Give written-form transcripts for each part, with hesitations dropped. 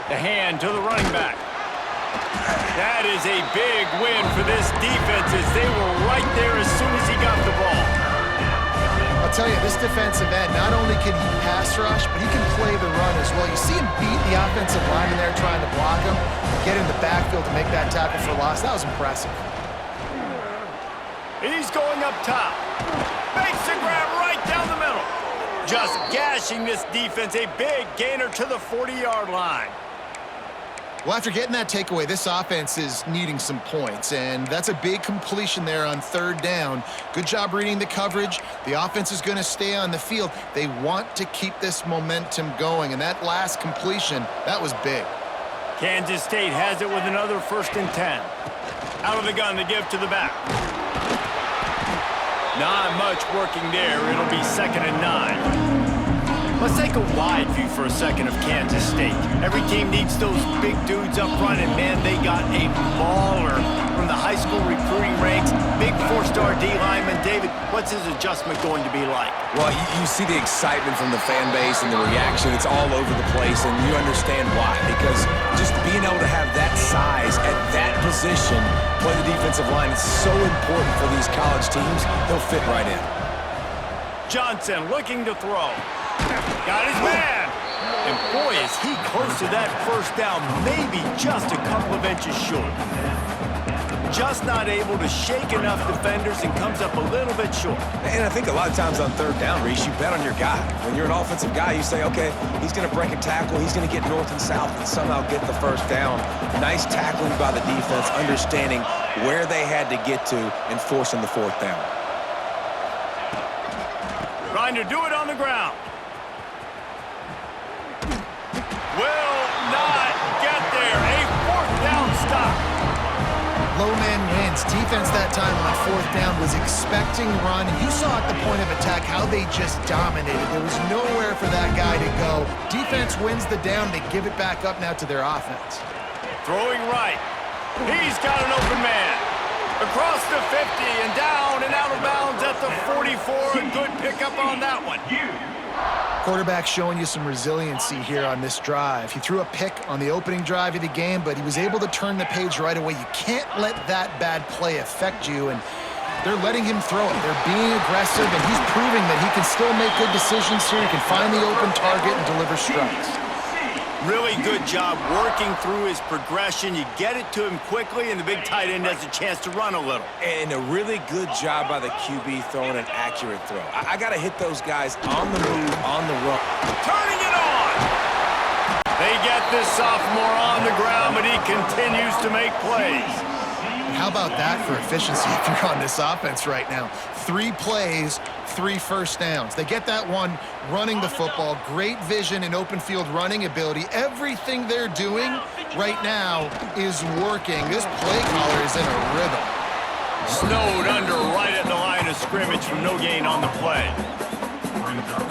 The hand to the running back. That is a big win for this defense as they were right there as soon as he got the ball. I'll tell you, this defensive end, not only can he pass rush, but he can play the run as well. You see him beat the offensive lineman there trying to block him, get in the backfield to make that tackle for loss. That was impressive. He's going up top. Makes the grab right down the middle. Just gashing this defense, a big gainer to the 40-yard line. Well, after getting that takeaway, this offense is needing some points, and that's a big completion there on third down. Good job reading the coverage. The offense is going to stay on the field. They want to keep this momentum going, and that last completion, that was big. Kansas State has it with another 1st and 10. Out of the gun to give to the back. Not much working there. It'll be 2nd and 9. Let's take a wide view for a second of Kansas State. Every team needs those big dudes up front, and man, they got a baller from the high school recruiting ranks. Big 4-star D lineman. David, what's his adjustment going to be like? Well, you see the excitement from the fan base and the reaction. It's all over the place, and you understand why. Because just being able to have that size at that position, play the defensive line, is so important for these college teams. He'll fit right in. Johnson looking to throw. Got his man. And boy, is he close to that 1st down, maybe just a couple of inches short. Just not able to shake enough defenders and comes up a little bit short. And I think a lot of times on third down, Reese, you bet on your guy. When you're an offensive guy, you say, okay, he's going to break a tackle, he's going to get north and south and somehow get the 1st down. Nice tackling by the defense, understanding where they had to get to and forcing the 4th down. Trying to do it on the ground. Will not get there. A 4th down stop. Low man wins. Defense that time on 4th down was expecting run. You saw at the point of attack how they just dominated. There was nowhere for that guy to go. Defense wins the down. They give it back up now to their offense. Throwing right. He's got an open man. Across the 50 and down and out of bounds at the 44. A good pickup on that one. Quarterback showing you some resiliency here on this drive. He threw a pick on the opening drive of the game, but he was able to turn the page right away. You can't let that bad play affect you, and they're letting him throw it. They're being aggressive, and he's proving that he can still make good decisions here. He can find the open target and deliver strikes. Really good job working through his progression. You get it to him quickly, and the big tight end has a chance to run a little. And a really good job by the QB throwing an accurate throw. I got to hit those guys on the move, on the run. Turning it on! They get this sophomore on the ground, but he continues to make plays. How about that for efficiency if you're on this offense right now? 3 plays, 3 1st downs. They get that one running the football. Great vision and open field running ability. Everything they're doing right now is working. This play caller is in a rhythm. Snowed under right at the line of scrimmage from no gain on the play.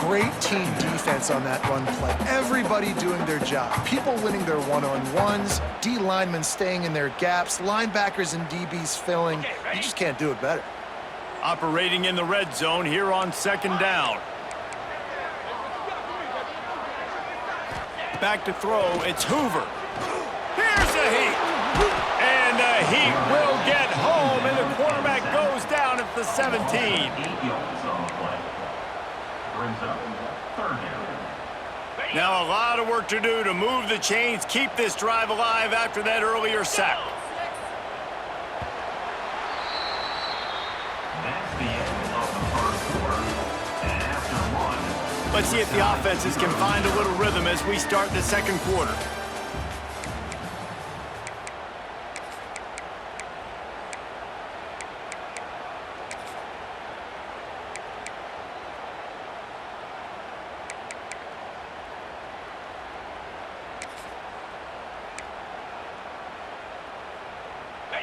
Great team defense on that run play. Everybody doing their job. People winning their one-on-ones, D linemen staying in their gaps, linebackers and DBs filling. You just can't do it better. Operating in the red zone here on 2nd down. Back to throw, it's Hoover. Here's the heat. And the heat will get home, and the quarterback goes down at the 17. Now a lot of work to do to move the chains, keep this drive alive after that earlier sack. Let's see if the offenses can find a little rhythm as we start the 2nd quarter.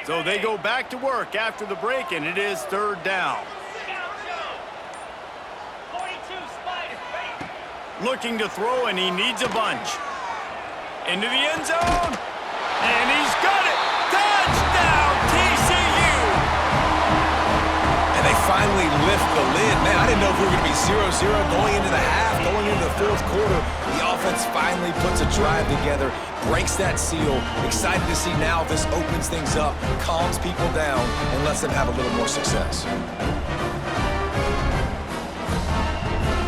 So they go back to work after the break, and it is 3rd down. Looking to throw, and he needs a bunch. Into the end zone, and he's got it! Touchdown, TCU! And they finally lift lift the lid. Man, I didn't know if we were going to be 0-0 going into the half, going into the fourth quarter. The offense finally puts a drive together, breaks that seal. Excited to see now if this opens things up, calms people down, and lets them have a little more success.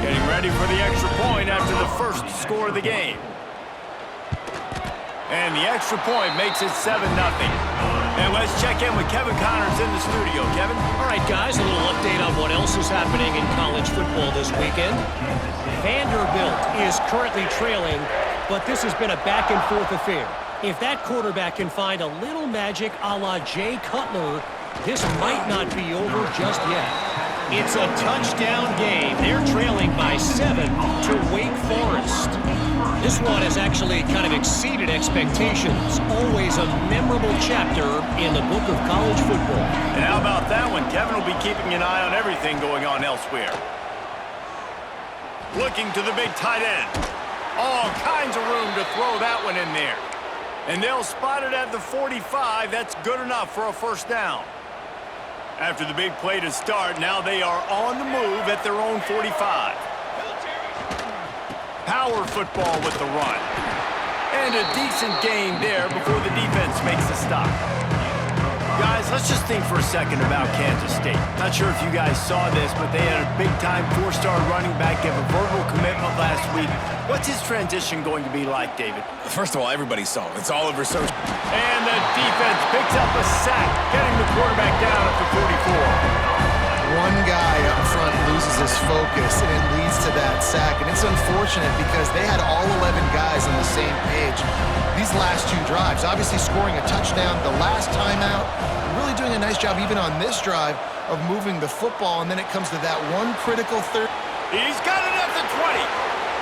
Getting ready for the extra point after the first score of the game. And the extra point makes it 7-0. And let's check in with Kevin Connors in the studio. Kevin? All right, guys, a little update on what else is happening in college football this weekend. Vanderbilt is currently trailing, but this has been a back-and-forth affair. If that quarterback can find a little magic a la Jay Cutler, this might not be over just yet. It's a touchdown game. They're trailing by 7 to Wake Forest. This one has actually kind of exceeded expectations. Always a memorable chapter in the book of college football. And how about that one? Kevin will be keeping an eye on everything going on elsewhere. Looking to the big tight end. All kinds of room to throw that one in there. And they'll spot it at the 45. That's good enough for a first down. After the big play to start, now they are on the move at their own 45. Power football with the run. And a decent game there before the defense makes a stop. Guys, let's just think for a second about Kansas State. Not sure if you guys saw this, but they had a big-time four-star running back give a verbal commitment last week. What's his transition going to be like, David? First of all, everybody saw it. It's all over social. And the defense picks up a sack, getting the quarterback down at the 44. One guy up front loses his focus, and it leads to that sack. And it's unfortunate because they had all 11 guys on the same page these last two drives. Obviously scoring a touchdown the last time out, and really doing a nice job even on this drive of moving the football. And then it comes to that one critical third. He's got it at the 20.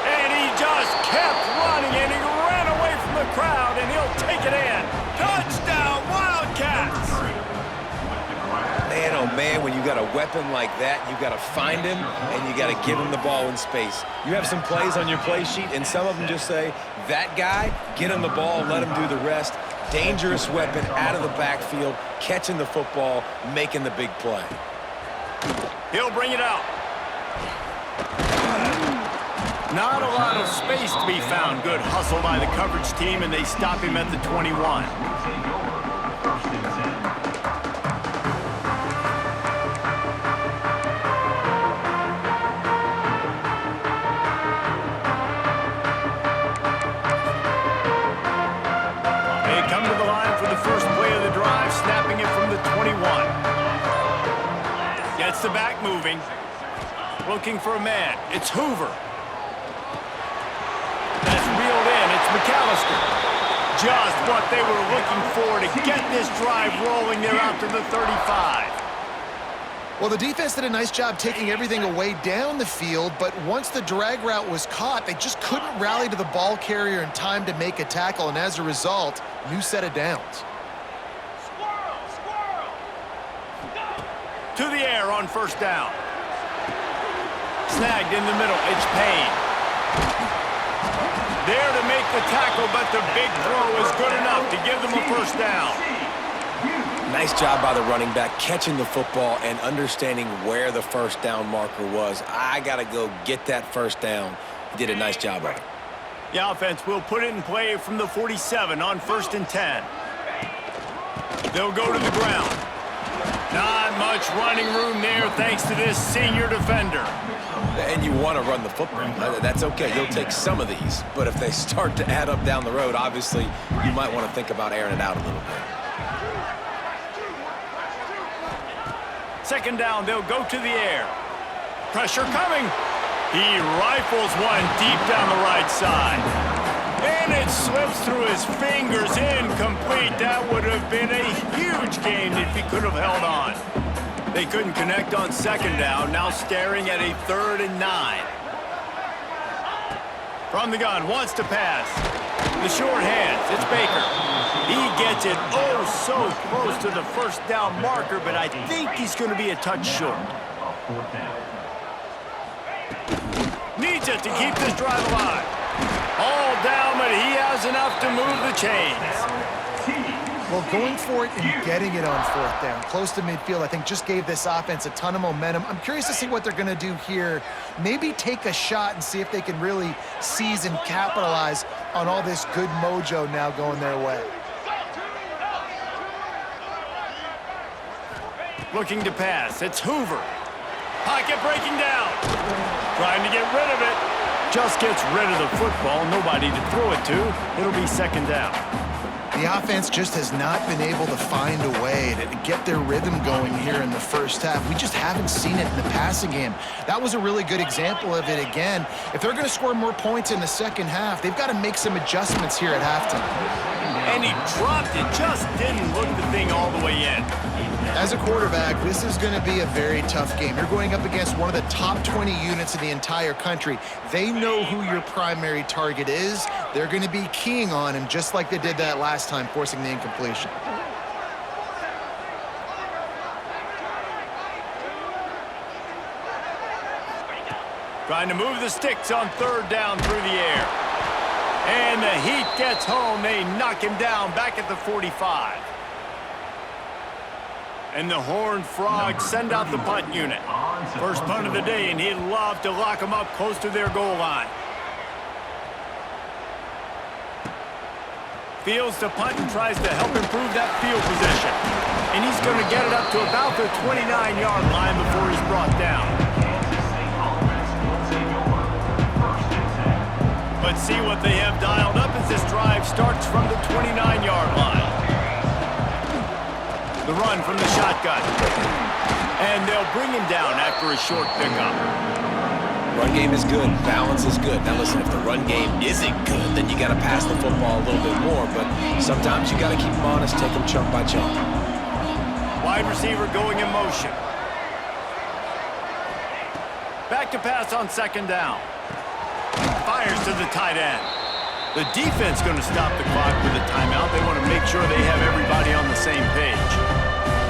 And he just kept running, and he ran away from the crowd, and he'll take it in. Touchdown, Wildcats! Man, oh man, when you got a weapon like that, you got to find him and you got to give him the ball in space. You have some plays on your play sheet, and some of them just say, that guy, get him the ball, let him do the rest. Dangerous weapon out of the backfield, catching the football, making the big play. He'll bring it out. Not a lot of space to be found. Good hustle by the coverage team, and they stop him at the 21. Gets the back moving. Looking for a man. It's Hoover. That's reeled in. It's McAllister. Just what they were looking for to get this drive rolling there out to the 35. Well, the defense did a nice job taking everything away down the field, but once the drag route was caught, they just couldn't rally to the ball carrier in time to make a tackle, and as a result, new set of downs. To the air on first down. Snagged in the middle. It's Payne. There to make the tackle, but the big throw is good enough to give them a first down. Nice job by the running back, catching the football and understanding where the first down marker was. I got to go get that first down. He did a nice job of it. The offense will put it in play from the 47 on 1st and 10. They'll go to the ground. Not much running room there thanks to this senior defender. And you want to run the football. That's okay. You'll take some of these. But if they start to add up down the road, obviously, you might want to think about airing it out a little bit. Second down, they'll go to the air. Pressure coming. He rifles one deep down the right side. And it slips through his fingers, incomplete. That would have been a huge gain if he could have held on. They couldn't connect on second down, now staring at a 3rd and 9. From the gun, wants to pass. The short hands, it's Baker. He gets it oh so close to the first down marker, but I think he's going to be a touch short. Needs it to keep this drive alive. All down, but he has enough to move the chains. Well, going for it and getting it on fourth down, close to midfield, I think just gave this offense a ton of momentum. I'm curious to see what they're going to do here. Maybe take a shot and see if they can really seize and capitalize on all this good mojo now going their way. Looking to pass. It's Hoover. Pocket breaking down. Trying to get rid of it. Just gets rid of the football. Nobody to throw it to. It'll be second down. The offense just has not been able to find a way to get their rhythm going here in the first half. We just haven't seen it in the passing game. That was a really good example of it again. If they're going to score more points in the second half, they've got to make some adjustments here at halftime. And he dropped it. Just didn't look the thing all the way in. As a quarterback, this is going to be a very tough game. You're going up against one of the top 20 units in the entire country. They know who your primary target is. They're going to be keying on him just like they did that last time, forcing the incompletion. Trying to move the sticks on third down through the air. And the Heat gets home. They knock him down back at the 45. And the Horned Frogs send out the punt unit. First punt of the day, and he'd love to lock them up close to their goal line. Fields to punt and tries to help improve that field position. And he's going to get it up to about the 29-yard line before he's brought down. Let's see what they have dialed up as this drive starts from the 29-yard line. The run from the shotgun. And they'll bring him down after a short pickup. Run game is good. Balance is good. Now listen, if the run game isn't good, then you got to pass the football a little bit more. But sometimes you got to keep them honest, take them chunk by chunk. Wide receiver going in motion. Back to pass on second down. Fires to the tight end. The defense going to stop the clock with a timeout. They want to make sure they have everybody on the same page.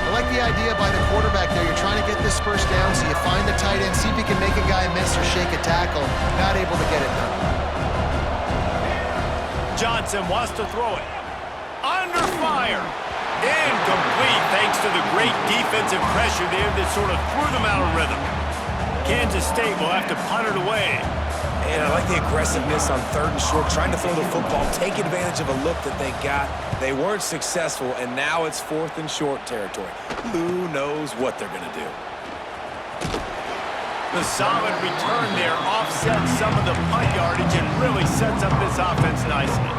I like the idea by the quarterback there. You're trying to get this first down, so you find the tight end, see if you can make a guy miss or shake a tackle. Not able to get it done. Johnson wants to throw it. Under fire. Incomplete thanks to the great defensive pressure there that sort of threw them out of rhythm. Kansas State will have to punt it away. And I like the aggressiveness on third and short, trying to throw the football, take advantage of a look that they got. They weren't successful, and now it's fourth and short territory. Who knows what they're going to do? The solid return there offsets some of the punt yardage and really sets up this offense nicely.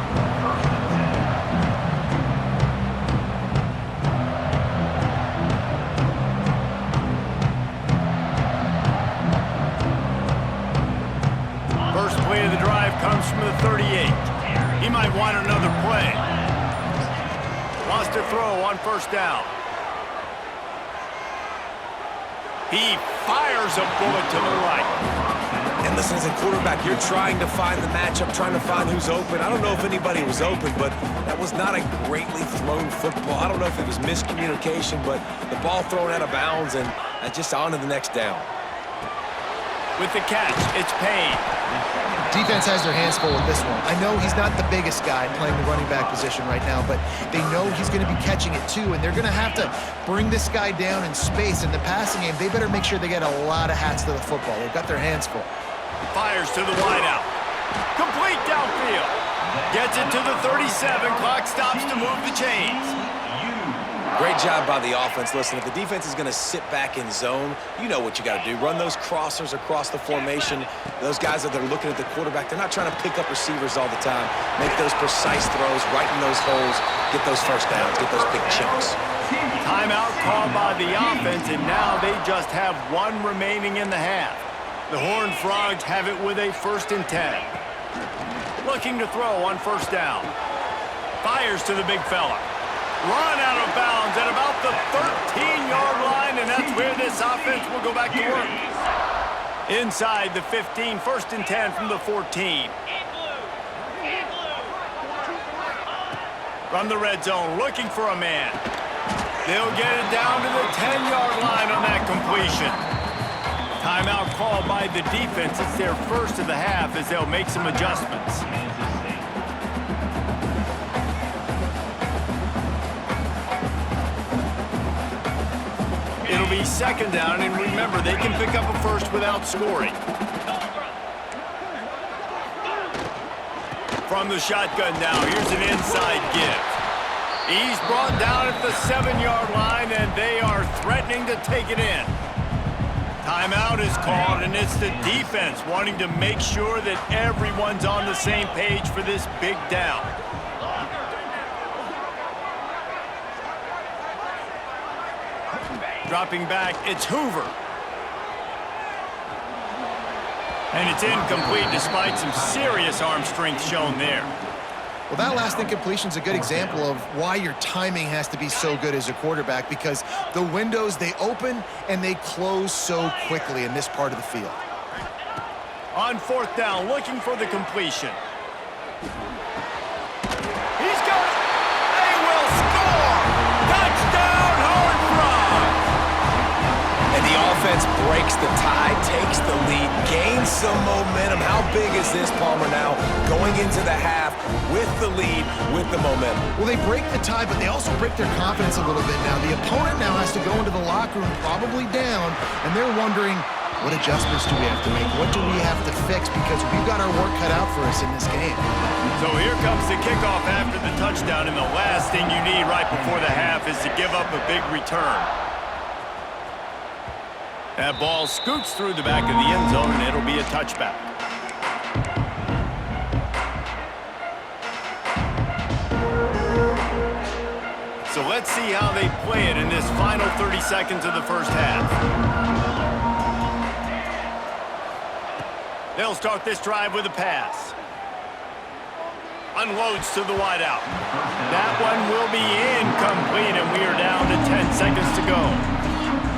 First play of the drive comes from the 38. He might want another play. Wants to throw on first down. He fires a bullet to the right. And listen, as a quarterback, you're trying to find the matchup, trying to find who's open. I don't know if anybody was open, but that was not a greatly thrown football. I don't know if it was miscommunication, but the ball thrown out of bounds and just on to the next down. With the catch, it's Payne. Defense has their hands full with this one. I know he's not the biggest guy playing the running back position right now, but they know he's going to be catching it too, and they're going to have to bring this guy down in space. In the passing game, they better make sure they get a lot of hats to the football. They've got their hands full. Fires to the wideout. Complete downfield. Gets it to the 37. Clock stops to move the chains. Great job by the offense. Listen, if the defense is going to sit back in zone, you know what you got to do. Run those crossers across the formation. Those guys that are looking at the quarterback, they're not trying to pick up receivers all the time. Make those precise throws, right in those holes, get those first downs, get those big chunks. Timeout called by the offense, and now they just have one remaining in the half. The Horned Frogs have it with a 1st and 10. Looking to throw on first down. Fires to the big fella. Run out of bounds at about the 13-yard line, and that's where this offense will go back to work. Inside the 15, 1st and 10 from the 14. From the red zone, looking for a man. They'll get it down to the 10-yard line on that completion. Timeout called by the defense. It's their first of the half as they'll make some adjustments. be second down, and remember, they can pick up a first without scoring. From the shotgun now, here's an inside give. He's brought down at the 7-yard line, and they are threatening to take it in. Timeout is called, and it's the defense wanting to make sure that everyone's on the same page for this big down. Dropping back, it's Hoover. And it's incomplete despite some serious arm strength shown there. Well, that last incompletion is a good example of why your timing has to be so good as a quarterback, because the windows, they open and they close so quickly in this part of the field. On fourth down, looking for the completion. He's got it. They will score. Touchdown, Horned Frogs. And the offense breaks the tie, takes the lead, gains some momentum. How big is this, Palmer, now going into the half with the lead, with the momentum? Well, they break the tie, but they also break their confidence a little bit now. The opponent now has to go into the locker room probably down, and they're wondering, what adjustments do we have to make? What do we have to fix? Because we've got our work cut out for us in this game. So here comes the kickoff after the touchdown, and the last thing you need right before the half is to give up a big return. That ball scoots through the back of the end zone, and it'll be a touchback. So let's see how they play it in this final 30 seconds of the first half. They'll start this drive with a pass. Unloads to the wideout. That one will be incomplete, and we are down to 10 seconds to go.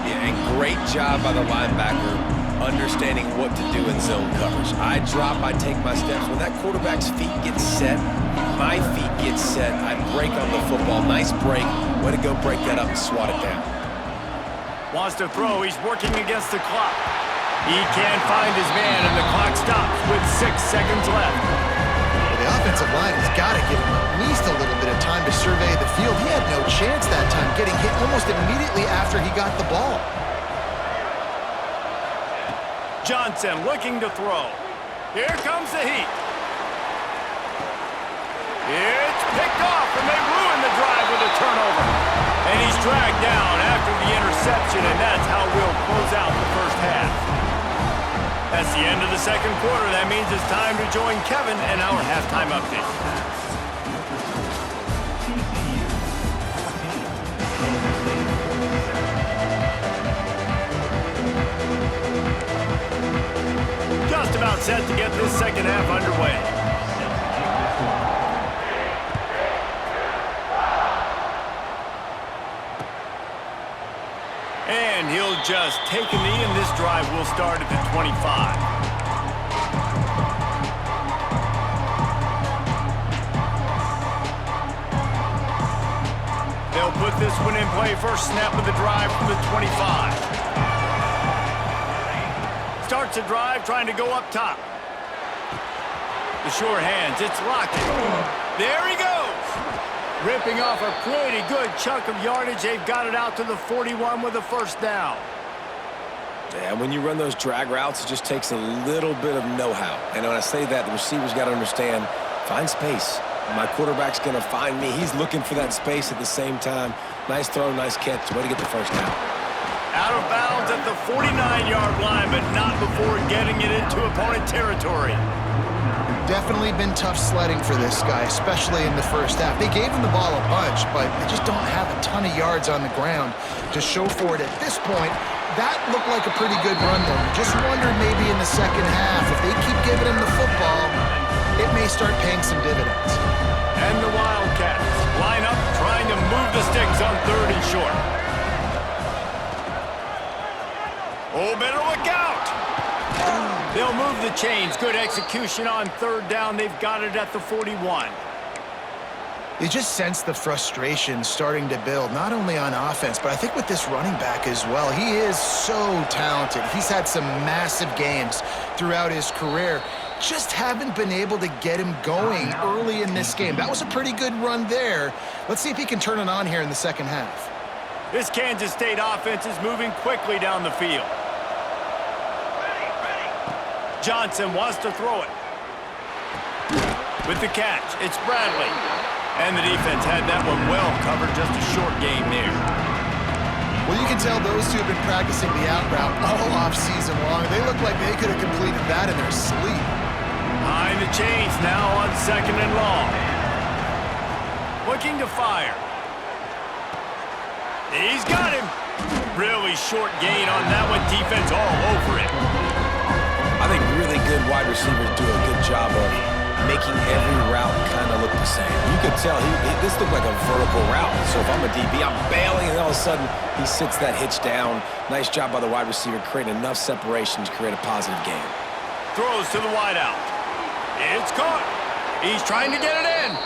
Yeah, and great job by the linebacker understanding what to do in zone coverage. I drop, I take my steps. When that quarterback's feet get set, my feet get set, I break on the football. Nice break. Way to go break that up and swat it down. Wants to throw. He's working against the clock. He can't find his man, and the clock stops with 6 seconds left. Well, the offensive line has got to give him at least a little bit of time to survey the field. He had no chance that time, getting hit almost immediately after he got the ball. Johnson looking to throw. Here comes the heat. It's picked off, and they ruin the drive with a turnover. And he's dragged down after the interception, and that's how we'll close out the first half. That's the end of the second quarter. That means it's time to join Kevin and our halftime update. Just about set to get this second half underway. And he'll just take a knee, and this drive will start at the 25. They'll put this one in play. First snap of the drive from the 25. Starts a drive trying to go up top. The sure hands, it's locked. There he goes. Ripping off a pretty good chunk of yardage. They've got it out to the 41 with a first down. Yeah, when you run those drag routes, it just takes a little bit of know-how. And when I say that, the receiver's got to understand, find space. My quarterback's going to find me. He's looking for that space at the same time. Nice throw, nice catch. Way to get the first down. Out of bounds at the 49-yard line, but not before getting it into opponent territory. Definitely been tough sledding for this guy, especially in the first half. They gave him the ball a bunch, but they just don't have a ton of yards on the ground to show for it at this point. That looked like a pretty good run, though. Just wonder maybe in the second half, if they keep giving him the football, it may start paying some dividends. And the Wildcats line up trying to move the sticks on third and short. Oh, better look out! They'll move the chains. Good execution on third down. They've got it at the 41. You just sense the frustration starting to build, not only on offense, but I think with this running back as well. He is so talented. He's had some massive games throughout his career. Just haven't been able to get him going early in this game. That was a pretty good run there. Let's see if he can turn it on here in the second half. This Kansas State offense is moving quickly down the field. Johnson wants to throw it. With the catch, it's Bradley. And the defense had that one well covered, just a short game there. Well, you can tell those two have been practicing the out route all off-season long. They look like they could have completed that in their sleep. Behind the chains now on 2nd and long. Looking to fire. He's got him. Really short gain on that one. Defense all over it. I think really good wide receivers do a good job of making every route kind of look the same. You could tell this looked like a vertical route. So if I'm a DB, I'm bailing, and all of a sudden he sits that hitch down. Nice job by the wide receiver, creating enough separation to create a positive game. Throws to the wideout. It's caught. He's trying to get it in.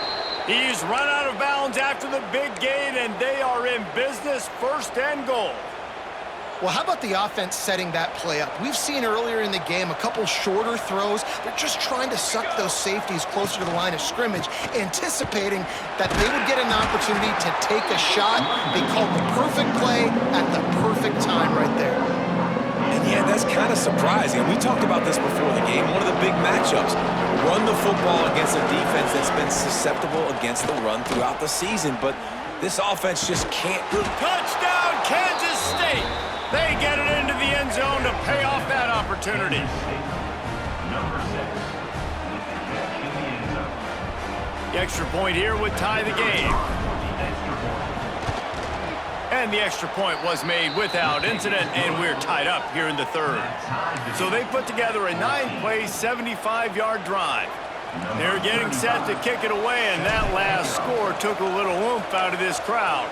He's run out of bounds after the big gain, and they are in business, 1st and goal. Well, how about the offense setting that play up? We've seen earlier in the game a couple shorter throws. They're just trying to suck those safeties closer to the line of scrimmage, anticipating that they would get an opportunity to take a shot. They called the perfect play at the perfect time right there. And yeah, that's kind of surprising. We talked about this before the game. One of the big matchups. Run the football against a defense that's been susceptible against the run throughout the season. But this offense just can't. Touchdown, Kansas State! They get it into the end zone to pay off that opportunity. The extra point here would tie the game. And the extra point was made without incident, and we're tied up here in the 3rd. So they put together a 9-play, 75-yard drive. They're getting set to kick it away, and that last score took a little oomph out of this crowd.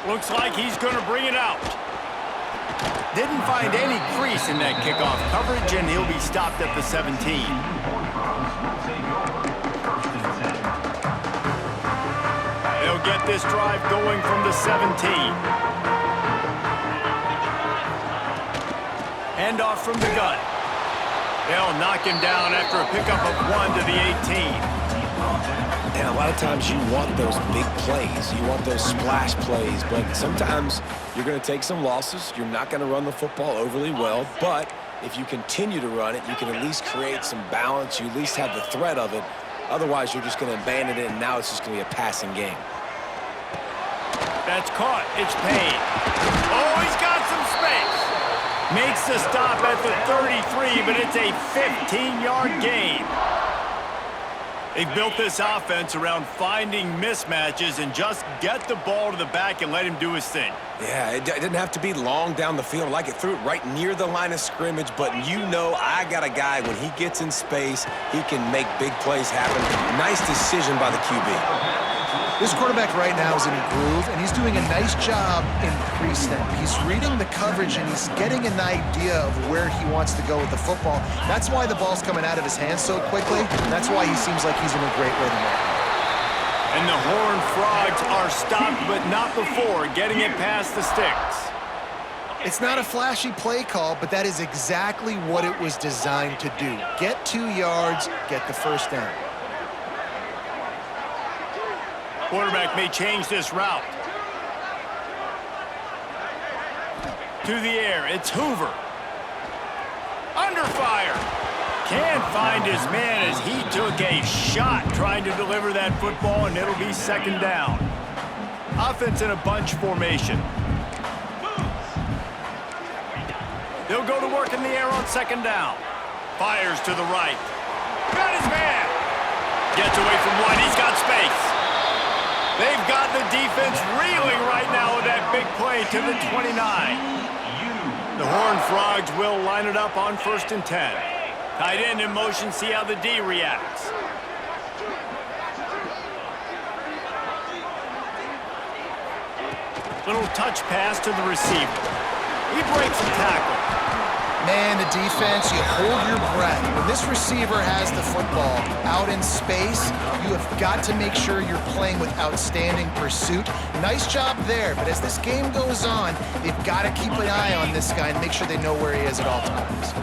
Looks like he's going to bring it out. Didn't find any crease in that kickoff coverage, and he'll be stopped at the 17. They'll get this drive going from the 17. Handoff from the gun. They'll knock him down after a pickup of 1 to the 18. And a lot of times you want those big plays. You want those splash plays. But sometimes you're going to take some losses. You're not going to run the football overly well. But if you continue to run it, you can at least create some balance. You at least have the threat of it. Otherwise, you're just going to abandon it, and now it's just going to be a passing game. That's caught. It's Payne. Oh, he's got some space. Makes the stop at the 33, but it's a 15-yard gain. They've built this offense around finding mismatches and just get the ball to the back and let him do his thing. Yeah, it didn't have to be long down the field. Like it threw it right near the line of scrimmage, but you know I got a guy, when he gets in space, he can make big plays happen. Nice decision by the QB. This quarterback right now is in a groove, and he's doing a nice job in pre-snap. He's reading the coverage, and he's getting an idea of where he wants to go with the football. That's why the ball's coming out of his hands so quickly. That's why he seems like he's in a great rhythm right now. And the Horned Frogs are stopped, but not before getting it past the sticks. It's not a flashy play call, but that is exactly what it was designed to do. Get 2 yards, get the first down. Quarterback may change this route. To the air, it's Hoover. Under fire. Can't find his man as he took a shot trying to deliver that football, and it'll be 2nd down. Offense in a bunch formation. They'll go to work in the air on 2nd down. Fires to the right. Got his man. Gets away from one. He's got space. They've got the defense reeling right now with that big play to the 29. The Horned Frogs will line it up on 1st and 10. Tight end in motion, see how the D reacts. Little touch pass to the receiver. He breaks the tackle. Man, the defense, you hold your breath. When this receiver has the football out in space, you have got to make sure you're playing with outstanding pursuit. Nice job there, but as this game goes on, they've got to keep an eye on this guy and make sure they know where he is at all times.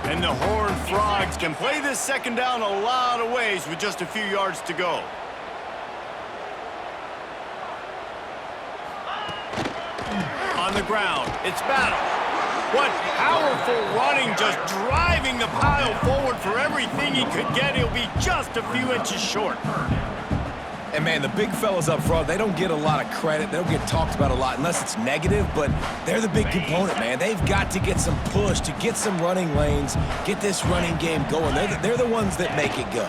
And the Horned Frogs can play this 2nd down a lot of ways with just a few yards to go. on the ground. It's Battle. What powerful running, just driving the pile forward for everything he could get. He'll be just a few inches short. And, man, the big fellas up front, they don't get a lot of credit. They don't get talked about a lot unless it's negative, but they're the big component, man. They've got to get some push, to get some running lanes, get this running game going. They're the ones that make it go.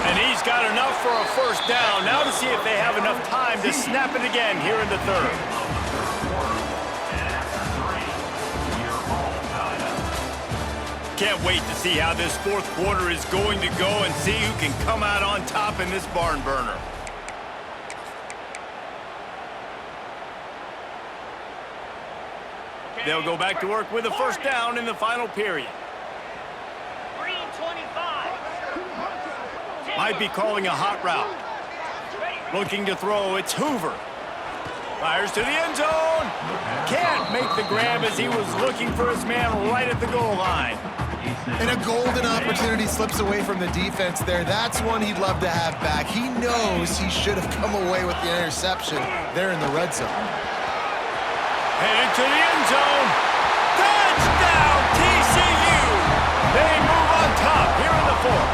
And he's got enough for a first down. Now to see if they have enough time to snap it again here in the third. Can't wait to see how this fourth quarter is going to go and see who can come out on top in this barn burner. They'll go back to work with a first down in the final period. 3:25. Might be calling a hot route. Looking to throw, it's Hoover. Fires to the end zone. Can't make the grab as he was looking for his man right at the goal line. And a golden opportunity slips away from the defense there. That's one he'd love to have back. He knows he should have come away with the interception there in the red zone. Headed to the end zone. Touchdown, TCU. They move on top here in the fourth.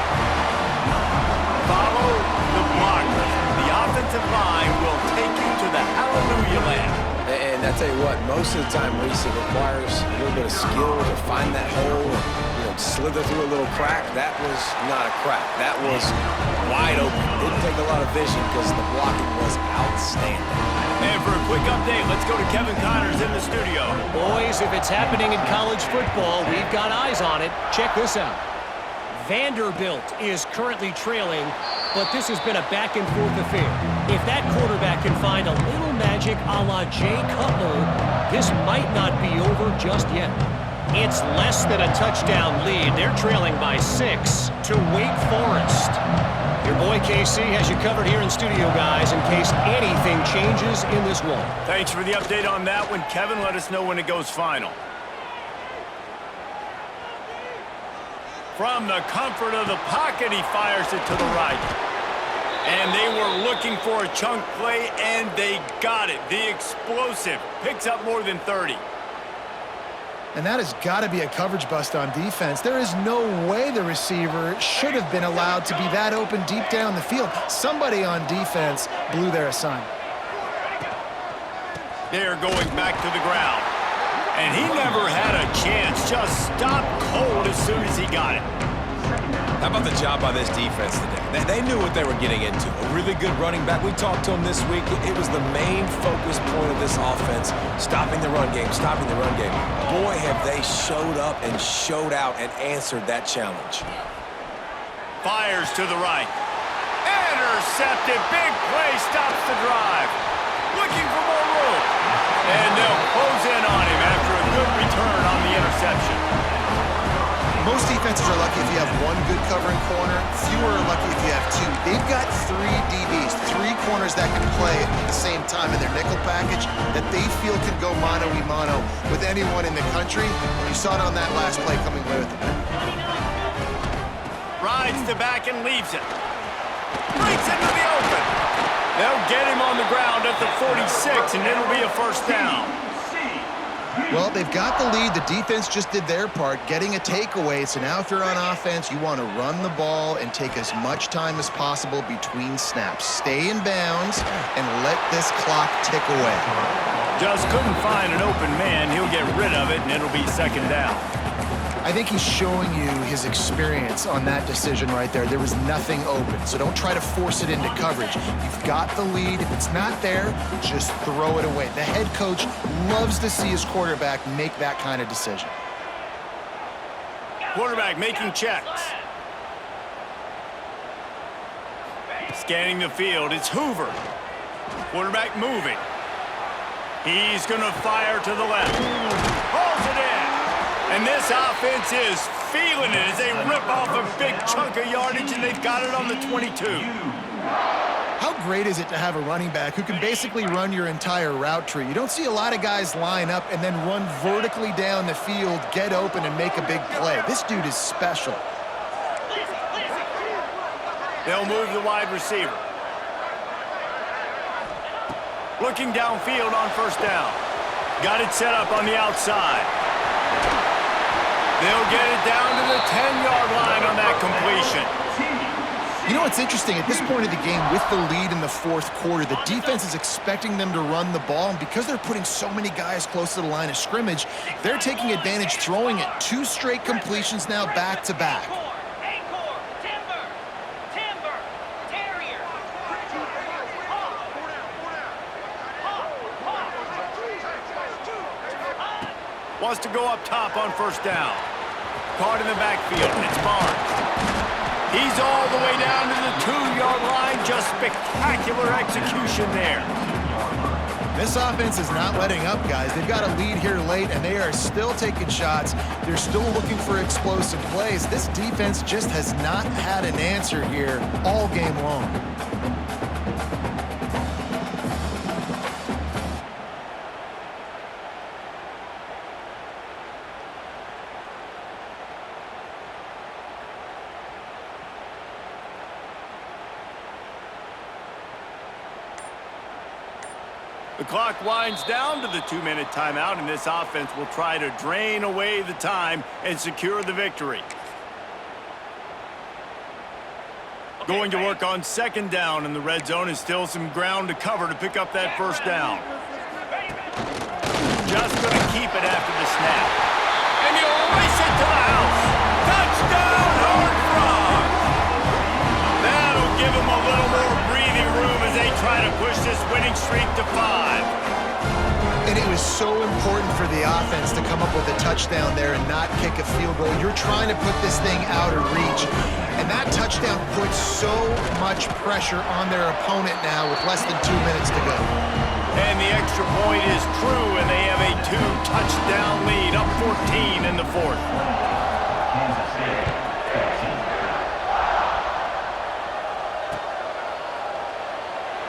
Follow the blockers. The offensive line will take you to the hallelujah land. And I tell you what, most of the time, Reese, it requires a little bit of skill to find that hole and, slither through a little crack. That was not a crack. That was wide open. Didn't take a lot of vision because the blocking was outstanding. And for a quick update, let's go to Kevin Connors in the studio. Boys, if it's happening in college football, we've got eyes on it. Check this out. Vanderbilt is currently trailing, but this has been a back-and-forth affair. If that quarterback can find a little magic a la Jay Cutler, this might not be over just yet. It's less than a touchdown lead. They're trailing by 6 to Wake Forest. Your boy KC has you covered here in studio, guys, in case anything changes in this one. Thanks for the update on that one, Kevin. Let us know when it goes final. From the comfort of the pocket, he fires it to the right. And they were looking for a chunk play, and they got it. The explosive picks up more than 30. And that has got to be a coverage bust on defense. There is no way the receiver should have been allowed to be that open deep down the field. Somebody on defense blew their assignment. They're going back to the ground. And he never had a chance. Just stopped cold as soon as he got it. How about the job by this defense today? They knew what they were getting into. A really good running back. We talked to him this week. It was the main focus point of this offense, stopping the run game, stopping the run game. Boy, have they showed up and showed out and answered that challenge. Fires to the right. Intercepted. Big play stops the drive. Looking for more room. And they'll close in on him after a good return on the interception. Most defenses are lucky if you have one good covering corner. Fewer are lucky if you have two. They've got 3 DBs, 3 corners that can play at the same time in their nickel package that they feel can go mano-a-mano with anyone in the country. And you saw it on that last play coming away with it. Rides to back and leaves it. Breaks into the open. They'll get him on the ground at the 46, and it'll be a first down. Well, they've got the lead. The defense just did their part, getting a takeaway. So now if you're on offense, you want to run the ball and take as much time as possible between snaps. Stay in bounds and let this clock tick away. Just couldn't find an open man. He'll get rid of it, and it'll be second down. I think he's showing you his experience on that decision right there. There was nothing open, so don't try to force it into coverage. You've got the lead. If it's not there, just throw it away. The head coach loves to see his quarterback make that kind of decision. Quarterback making checks. Scanning the field, it's Hoover. Quarterback moving. He's going to fire to the left. Pulls it in. And this offense is feeling it as they rip off a big chunk of yardage, and they've got it on the 22. How great is it to have a running back who can basically run your entire route tree? You don't see a lot of guys line up and then run vertically down the field, get open, and make a big play. This dude is special. They'll move the wide receiver. Looking downfield on first down. Got it set up on the outside. They'll get it down to the 10-yard line on that completion. You know what's interesting? At this point of the game, with the lead in the fourth quarter, the defense is expecting them to run the ball, and because they're putting so many guys close to the line of scrimmage, they're taking advantage, throwing it 2 straight completions now back-to-back. Wants to go up top on first down. Caught in the backfield, and it's Barnes. He's all the way down to the 2-yard line. Just spectacular execution there. This offense is not letting up, guys. They've got a lead here late, and they are still taking shots. They're still looking for explosive plays. This defense just has not had an answer here all game long. The clock winds down to the 2-minute timeout, and this offense will try to drain away the time and secure the victory. Going to work on second down, and the red zone is still some ground to cover to pick up that first down. Just going to keep it after the snap. And he'll race it to the house. Touchdown, Horned Frogs! That'll give him a little more breathing room as they try to push this winning streak to 5. And it was so important for the offense to come up with a touchdown there and not kick a field goal. You're trying to put this thing out of reach. And that touchdown puts so much pressure on their opponent now with less than 2 minutes to go. And the extra point is true, and they have a 2-touchdown lead, up 14 in the fourth.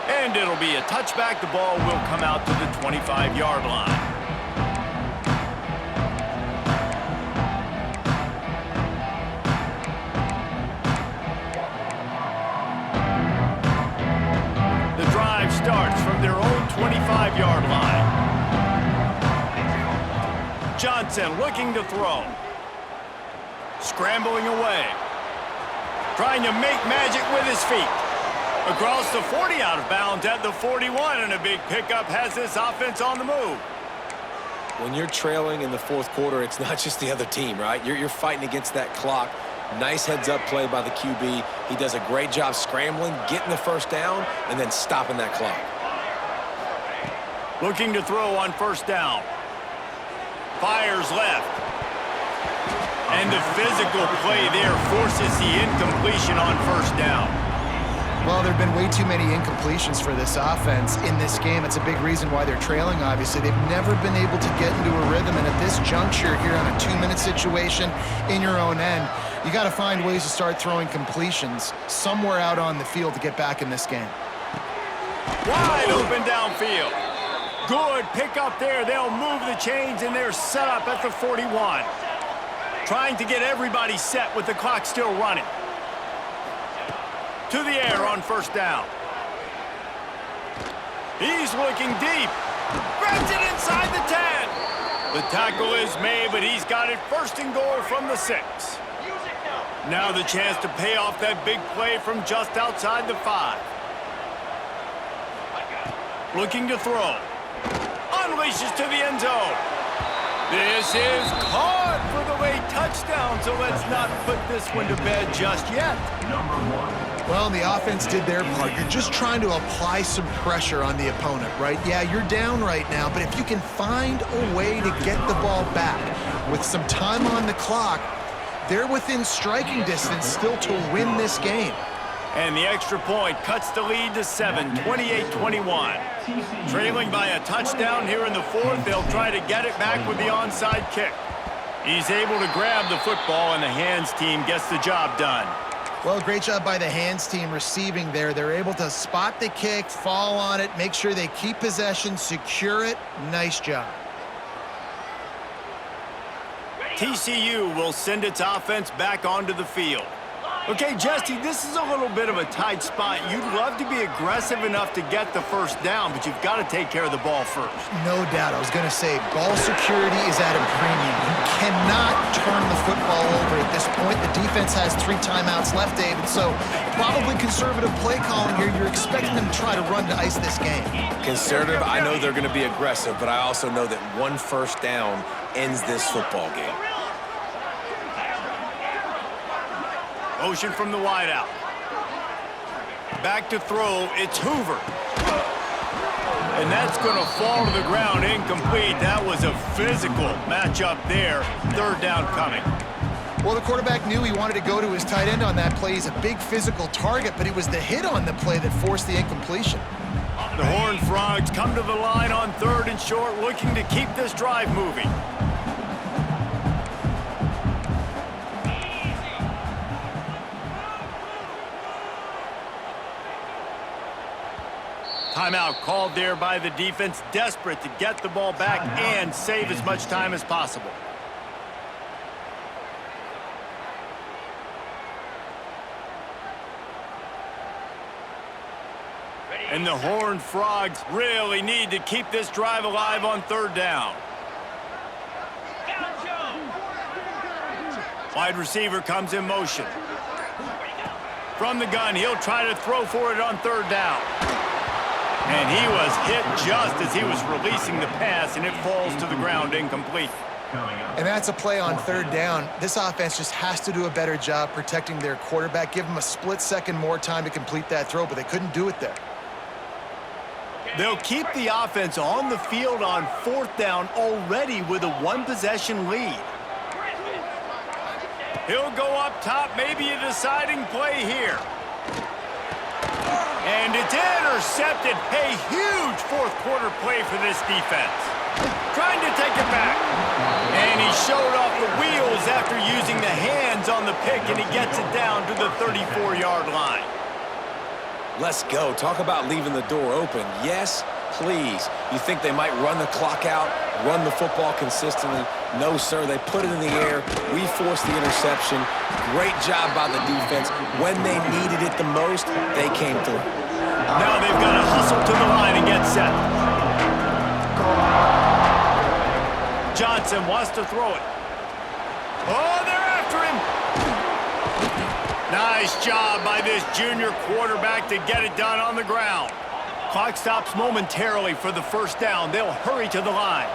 And it'll be a touchback. The ball will come out to the 25-yard line. The drive starts from their own 25-yard line. Johnson looking to throw. Scrambling away. Trying to make magic with his feet. Across the 40, out of bounds at the 41, and a big pickup has this offense on the move. When you're trailing in the fourth quarter, it's not just the other team, right? You're fighting against that clock. Nice heads-up play by the QB. He does a great job scrambling, getting the first down, and then stopping that clock. Looking to throw on first down. Fires left. And the physical play there forces the incompletion on first down. Well, there have been way too many incompletions for this offense in this game. It's a big reason why they're trailing, obviously. They've never been able to get into a rhythm, and at this juncture here on a 2-minute situation in your own end, you got to find ways to start throwing completions somewhere out on the field to get back in this game. Wide open downfield. Good pick up there. They'll move the chains, and they're set up at the 41. Trying to get everybody set with the clock still running. To the air on first down. He's looking deep. Grabs it inside the 10. The tackle is made, but he's got it first and goal from the 6. Now the chance to pay off that big play from just outside the 5. Looking to throw. Unleashes to the end zone. This is caught for the late touchdown, so let's not put this one to bed just yet. Well, the offense did their part. You're just trying to apply some pressure on the opponent, right? Yeah, you're down right now, but if you can find a way to get the ball back with some time on the clock, they're within striking distance still to win this game. And the extra point cuts the lead to 7, 28-21. Trailing by a touchdown here in the fourth, they'll try to get it back with the onside kick. He's able to grab the football, and the hands team gets the job done. Well, great job by the hands team receiving there. They're able to spot the kick, fall on it, make sure they keep possession, secure it. Nice job. TCU will send its offense back onto the field. Okay, Jesse, this is a little bit of a tight spot. You'd love to be aggressive enough to get the first down, but you've got to take care of the ball first. No doubt. I was going to say, ball security is at a premium. You cannot turn the football over at this point. The defense has 3 timeouts left, David, so probably conservative play calling here. You're expecting them to try to run to ice this game. Conservative, I know they're going to be aggressive, but I also know that 1 first down ends this football game. Motion from the wideout. Back to throw, it's Hoover. And that's going to fall to the ground, incomplete. That was a physical matchup there. 3rd down coming. Well, the quarterback knew he wanted to go to his tight end on that play. He's a big physical target, but it was the hit on the play that forced the incompletion. The Horned Frogs come to the line on 3rd and short, looking to keep this drive moving. Timeout called there by the defense, desperate to get the ball back and save as much time as possible. And the Horned Frogs really need to keep this drive alive on 3rd down. Wide receiver comes in motion. From the gun, he'll try to throw for it on 3rd down. And he was hit just as he was releasing the pass, and it falls to the ground incomplete. And that's a play on 3rd down. This offense just has to do a better job protecting their quarterback. Give him a split second more time to complete that throw, but they couldn't do it there. They'll keep the offense on the field on 4th down already with a 1-possession lead. He'll go up top, maybe a deciding play here. And it's intercepted. A huge 4th quarter play for this defense. Trying to take it back. And he showed off the wheels after using the hands on the pick, and he gets it down to the 34-yard line. Let's go. Talk about leaving the door open. Yes, please. You think they might run the clock out, run the football consistently? No, sir. They put it in the air. We forced the interception. Great job by the defense. When they needed it the most, they came through. Now they've got to hustle to the line and get set. Johnson wants to throw it. Oh, they're after him. Nice job by this junior quarterback to get it done on the ground. Clock stops momentarily for the 1st down. They'll hurry to the line.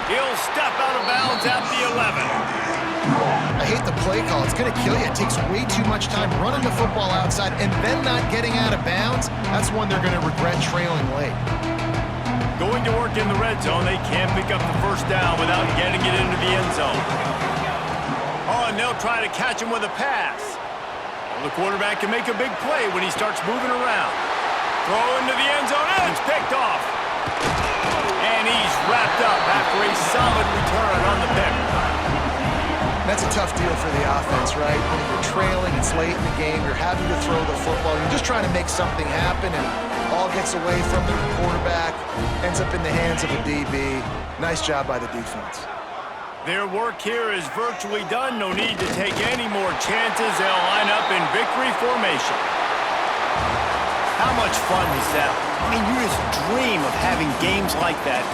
He'll step out of bounds at the 11. I hate the play call. It's going to kill you. It takes way too much time running the football outside and then not getting out of bounds. That's one they're going to regret trailing late. Going to work in the red zone. They can't pick up the 1st down without getting it into the end zone. Oh, and they'll try to catch him with a pass. Well, the quarterback can make a big play when he starts moving around. Throw into the end zone, and it's picked off. And he's wrapped up after a solid return on the pick. That's a tough deal for the offense, right? When you're trailing, it's late in the game, you're having to throw the football, you're just trying to make something happen, and all gets away from the quarterback, ends up in the hands of a DB. Nice job by the defense. Their work here is virtually done. No need to take any more chances. They'll line up in victory formation. How much fun is that? I mean, you just dream of having games like that.